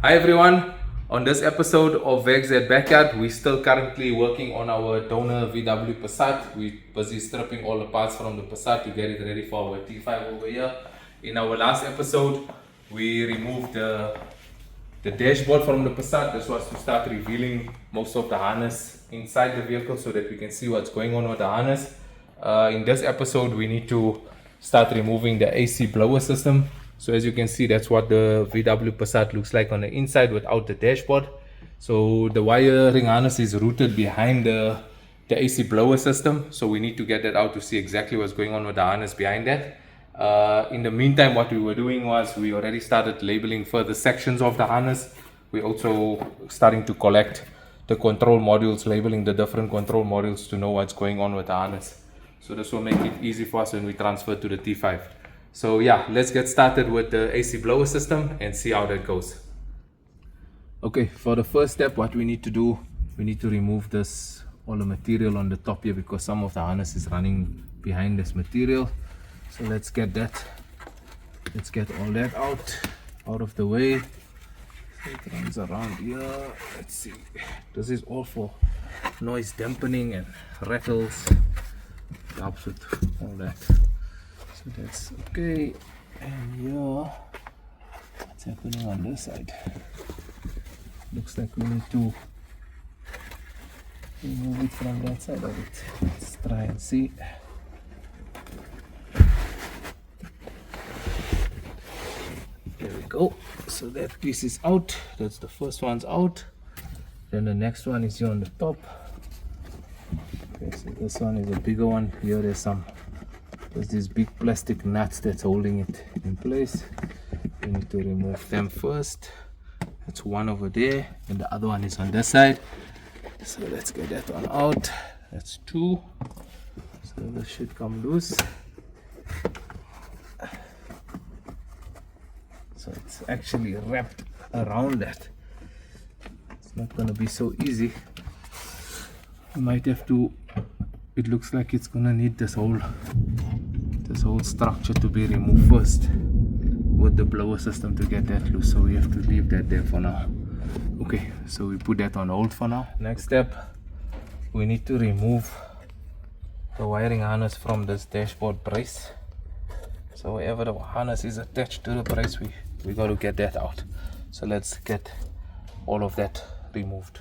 Hi everyone, on this episode of VAGZ Backyard, we're still currently working on our donor VW Passat. We're busy stripping all the parts from the Passat to get it ready for our T5 over here. In our last episode, we removed the dashboard from the Passat. This was to start revealing most of the harness inside the vehicle so that we can see what's going on with the harness. In this episode, we need to start removing the AC blower system. So as you can see, that's what the VW Passat looks like on the inside without the dashboard. So the wiring harness is routed behind the AC blower system. So we need to get that out to see exactly what's going on with the harness behind that. In the meantime, what we were doing was we already started labeling further sections of the harness. We're also starting to collect the control modules, labeling the different control modules to know what's going on with the harness. So this will make it easy for us when we transfer to the T5. So yeah, let's get started with the AC blower system and see how that goes. Okay, for the first step, what we need to do, we need to remove all the material on the top here because some of the harness is running behind this material. So let's get all that out of the way. So it runs around here. Let's see. This is all for noise dampening and rattles. It helps with all that. So that's okay. And here, what's happening on this side? Looks like we need to remove it from that side of it. Let's try and see. There we go. So that piece is out. That's the first one's out. Then the next one is here on the top. Okay, so this one is a bigger one. Here there's these big plastic nuts that's holding it in place. We need to remove them first. That's one over there, and the other one is on this side. So let's get that one out. That's two. So this should come loose. So it's actually wrapped around that. It's not going to be so easy. You might have to, it looks like it's going to need this whole structure to be removed first with the blower system to get that loose. So we have to leave that there for now. Okay, so we put that on hold for now. Next step, we need to remove the wiring harness from this dashboard brace. So wherever the harness is attached to the brace, we got to get that out. So let's get all of that removed.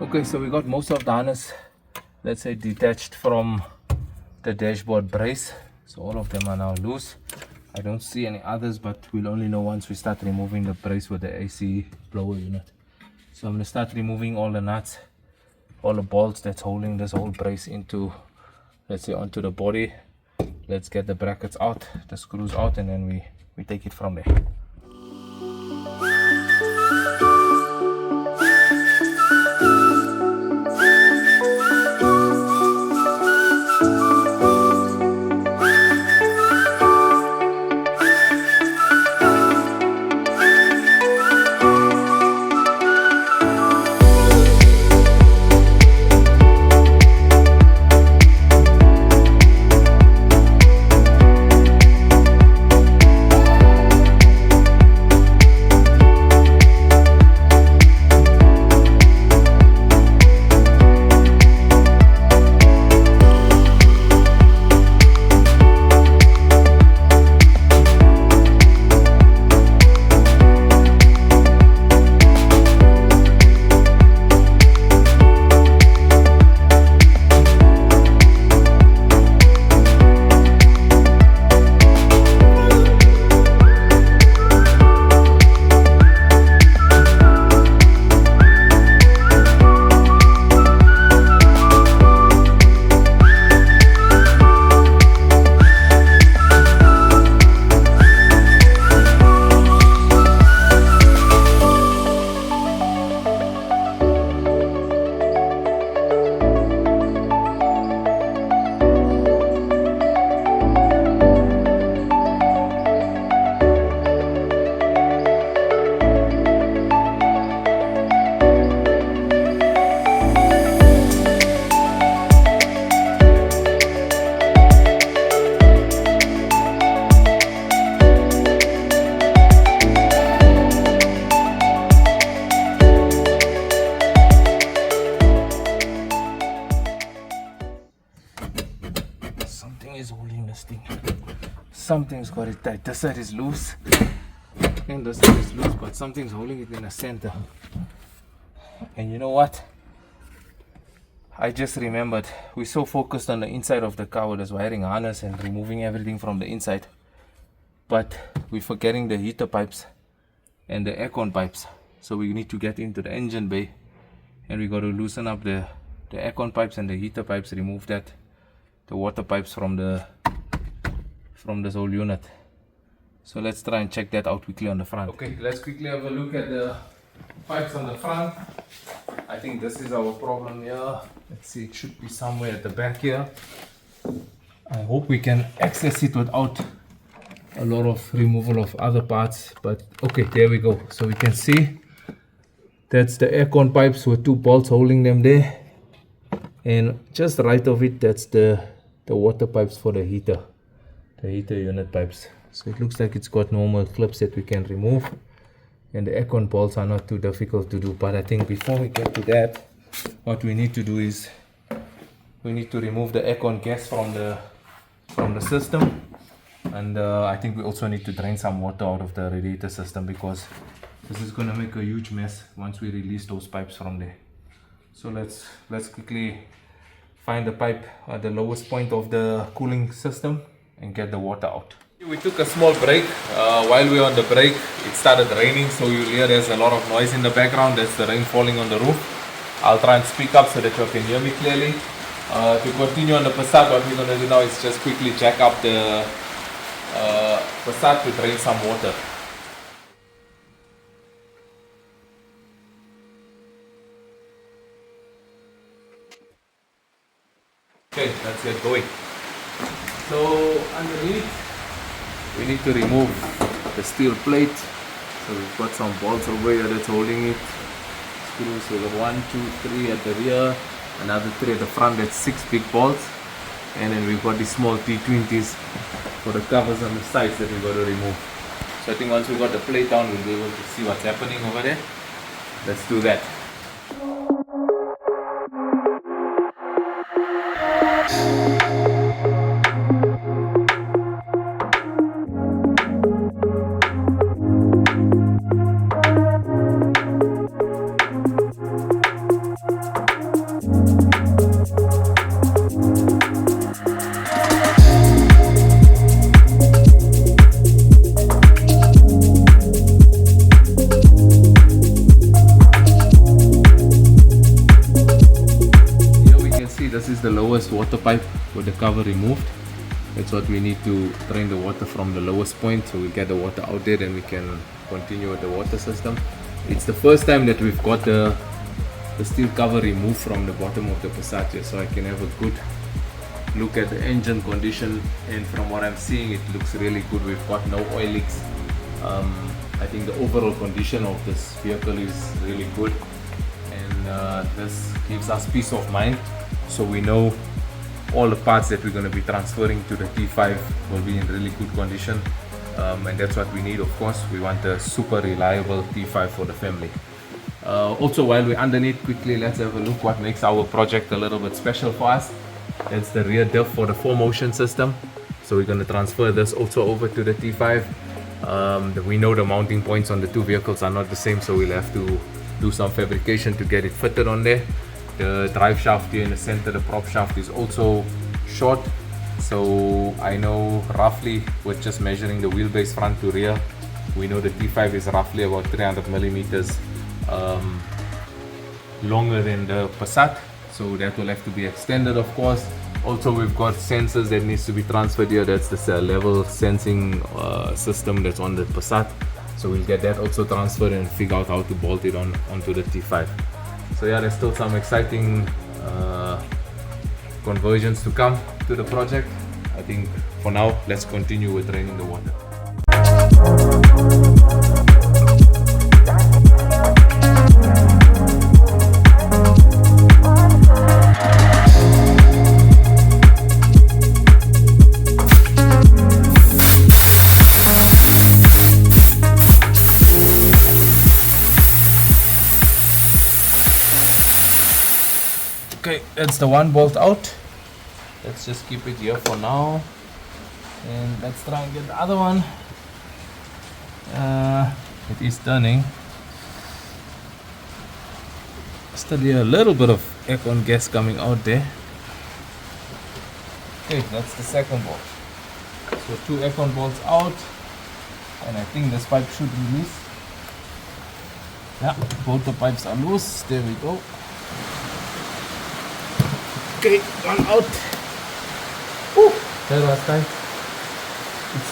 Okay, so we got most of the harness, let's say, detached from the dashboard brace. So all of them are now loose. I don't see any others, but we'll only know once we start removing the brace with the AC blower unit. So I'm going to start removing all the nuts, all the bolts that's holding this whole brace into, let's say, onto the body. Let's get the brackets out, the screws out, and then we take it from there. something's got it tight. This side is loose and this side is loose, but something's holding it in the center. And you know what? I just remembered, we're so focused on the inside of the car with this wiring harness and removing everything from the inside, but we're forgetting the heater pipes and the aircon pipes. So we need to get into the engine bay and we got to loosen up the aircon pipes and the heater pipes, remove the water pipes from this whole unit. So let's try and check that out quickly on the front. Okay, let's quickly have a look at the pipes on the front. I think this is our problem here. Let's see, it should be somewhere at the back here. I hope we can access it without a lot of removal of other parts, but okay, there we go. So we can see that's the aircon pipes with 2 bolts holding them there, and just right of it, that's the water pipes for the heater unit pipes. So it looks like it's got normal clips that we can remove, and the aircon bolts are not too difficult to do. But I think before we get to that, what we need to do is we need to remove the aircon gas from the system, and I think we also need to drain some water out of the radiator system, because this is going to make a huge mess once we release those pipes from there. So let's quickly find the pipe at the lowest point of the cooling system and get the water out. We took a small break. While we were on the break, it started raining, so you'll hear there's a lot of noise in the background. That's the rain falling on the roof. I'll try and speak up so that you can hear me clearly. To continue on the Passat, what we're going to do now is just quickly jack up the Passat to drain some water. Okay, let's get going. So underneath, we need to remove the steel plate. So we've got some bolts over here that's holding it. Screws, so we got 1, 2, 3 at the rear, another 3 at the front. That's 6 big bolts, and then we've got these small T20s for the covers on the sides that we've got to remove. So I think once we've got the plate down, we'll be able to see what's happening over there. Let's do that. This is the lowest water pipe with the cover removed. That's what we need to drain the water from the lowest point, so we get the water out there and we can continue with the water system. It's the first time that we've got the steel cover removed from the bottom of the Passat here, so I can have a good look at the engine condition, and from what I'm seeing, it looks really good. We've got no oil leaks. I think the overall condition of this vehicle is really good, and this gives us peace of mind. So we know all the parts that we're going to be transferring to the T5 will be in really good condition, and that's what we need. Of course, we want a super reliable T5 for the family. Also, while we're underneath, quickly let's have a look what makes our project a little bit special for us. That's the rear diff for the 4Motion system. So we're going to transfer this also over to the T5. We know the mounting points on the two vehicles are not the same, so we'll have to do some fabrication to get it fitted on there. The drive shaft here in the center, the prop shaft, is also short, so I know roughly with just measuring the wheelbase front to rear, we know the T5 is roughly about 300 millimeters longer than the Passat, so that will have to be extended, of course. Also, we've got sensors that needs to be transferred here. That's the level sensing system that's on the Passat, so we'll get that also transferred and figure out how to bolt it onto the T5. So yeah, there's still some exciting conversions to come to the project. I think for now, let's continue with draining the water. Okay, that's the one bolt out. Let's just keep it here for now. And let's try and get the other one. It is turning. Still hear a little bit of aircon gas coming out there. Okay, that's the second bolt. So 2 aircon bolts out, and I think this pipe should release. Yeah, both the pipes are loose. There we go. Okay, one out. Whew, that was tight.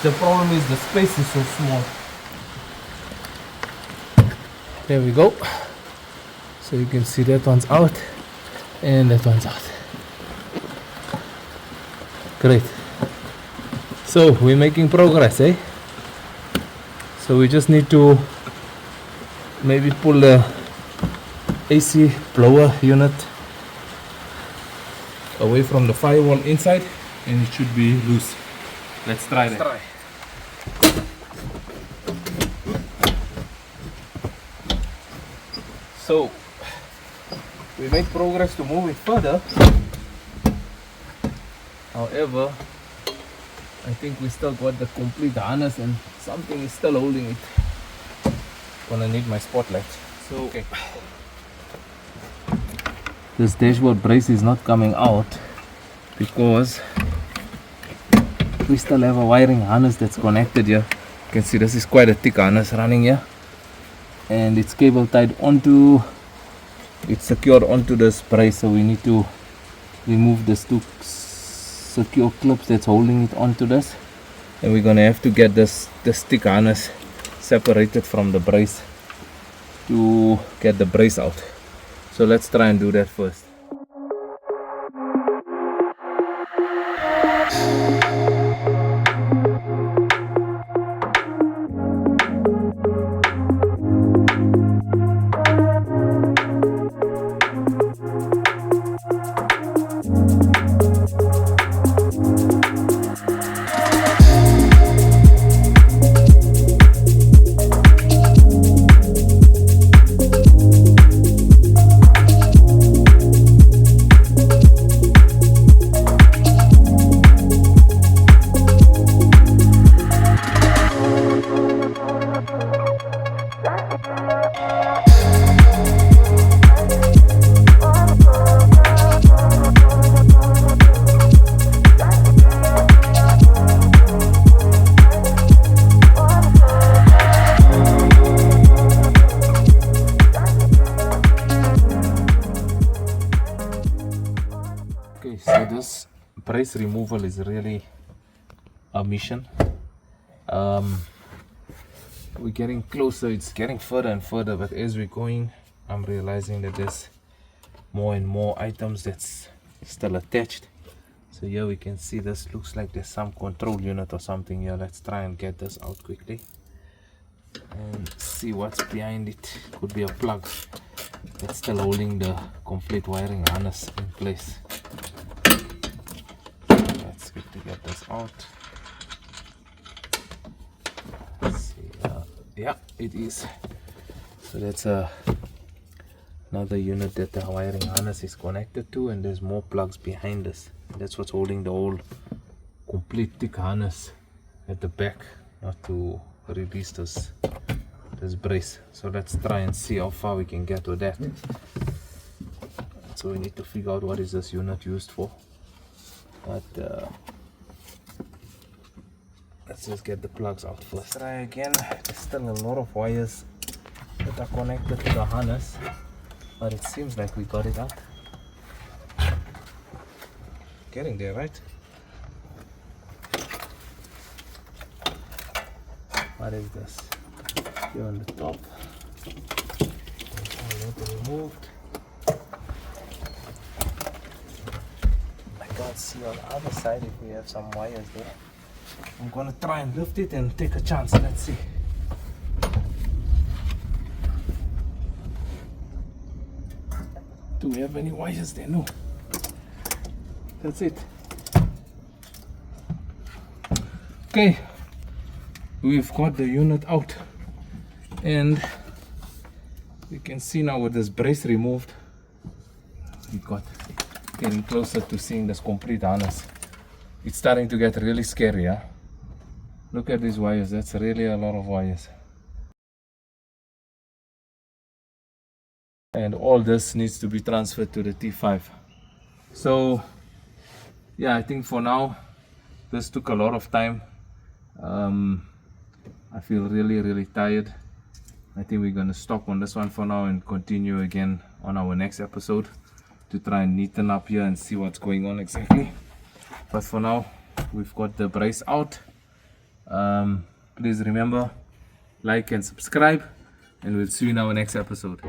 The problem is the space is so small. There we go. So you can see that one's out and that one's out. Great. So we're making progress, eh? So we just need to maybe pull the AC blower unit away from the firewall inside and it should be loose. Let's try that. So we made progress to move it further. However, I think we still got the complete harness and something is still holding it. Gonna need my spotlight. So okay. This dashboard brace is not coming out because we still have a wiring harness that's connected here. You can see this is quite a thick harness running here, and it's cable tied onto, it's secured onto this brace, so we need to remove these 2 secure clips that's holding it onto this, and we're gonna have to get this thick harness separated from the brace to get the brace out. So let's try and do that first. So this brace removal is really a mission. We're getting closer, it's getting further and further, but as we're going, I'm realizing that there's more and more items that's still attached. So here we can see this looks like there's some control unit or something here. Let's try and get this out quickly and see what's behind it. Could be a plug that's still holding the complete wiring harness in place. Let's quickly get this out. Let's see. Yeah, it is. So that's another unit that the wiring harness is connected to, and there's more plugs behind this. That's what's holding the whole complete thick harness at the back, not to release this brace. So let's try and see how far we can get with that. So we need to figure out what is this unit used for. But let's just get the plugs out first. Try again. There's still a lot of wires that are connected to the harness, but it seems like we got it out. Getting there, right? What is this? Here on the top. Removed. I can't see on the other side if we have some wires there. I'm gonna try and lift it and take a chance. Let's see. Do we have any wires there? No. That's it. Okay, we've got the unit out, and you can see now with this brace removed, we got getting closer to seeing this complete harness. It's starting to get really scary, huh? Look at these wires, that's really a lot of wires. And all this needs to be transferred to the T5. So yeah, I think for now this took a lot of time. I feel really tired. I think we're gonna stop on this one for now and continue again on our next episode to try and neaten up here and see what's going on exactly. But for now, we've got the brace out. Please remember, like and subscribe, and we'll see you in our next episode.